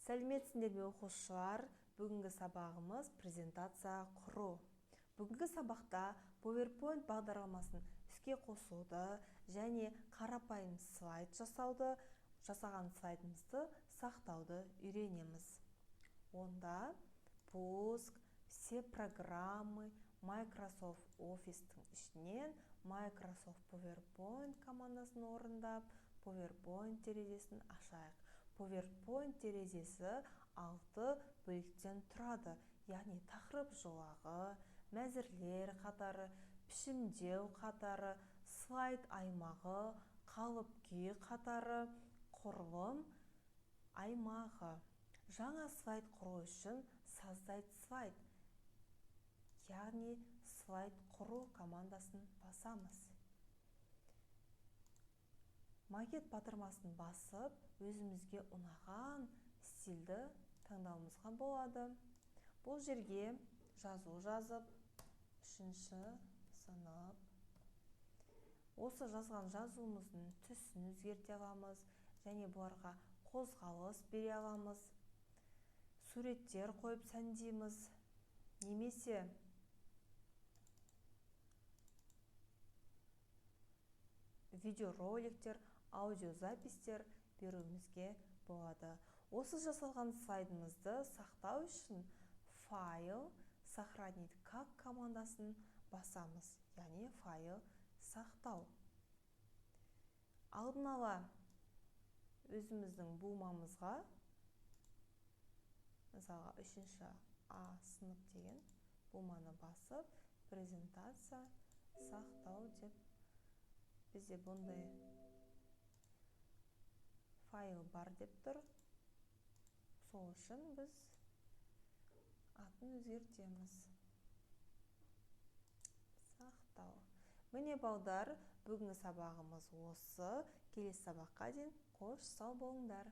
Сәлеметсіңдер ме оқушылар? Бүгінгі сабағымыз презентация құру. Бүгінгі сабақта PowerPoint бағдарламасын іске қосуды және қарапайым слайд жасаған слайдымызды сақтауды үйренеміз. Онда пуск, все программы, Microsoft Office'тің ішінен Microsoft PowerPoint командасын орындап, PowerPoint терезесін ашайық. PowerPoint терезесі 6 бөліктен тұрады, яғни тақырып жолағы, мәзірлер қатары, пішімдеу қатары, слайд аймағы, қалып күй қатары, құрылым аймағы. Жаңа слайд құру үшін Создать слайд, яғни слайд құру командасын басамыз. Макет батырмасын басып, өзімізге ұнаған стильді таңдауымызға болады. Бұл жерге жазу жазып, 3-ші сынып. Осы жазған жазуымыздың түсін өзгерте аламыз, және бұларға қозғалыс бере аламыз. Суреттер қойып сәндейміз, немесе видеороликтер, аудиозапистер беруімізге болады. Осы жасалған слайдымызды сақтау үшін файл, сохранить как командасын басамыз, яғни файл сақтау. Алдын ала өзіміздің бумамызға, мысалға 3-ші А сынып деген буманы басып, презентация сақтау деп, бізде бұндай файл бар деп тұр. Сол үшін біз атын өзгертеміз. Сақтау. Міне балдар, бүгінгі сабағымыз осы. Келесі сабаққа дейін қош сау болыңдар.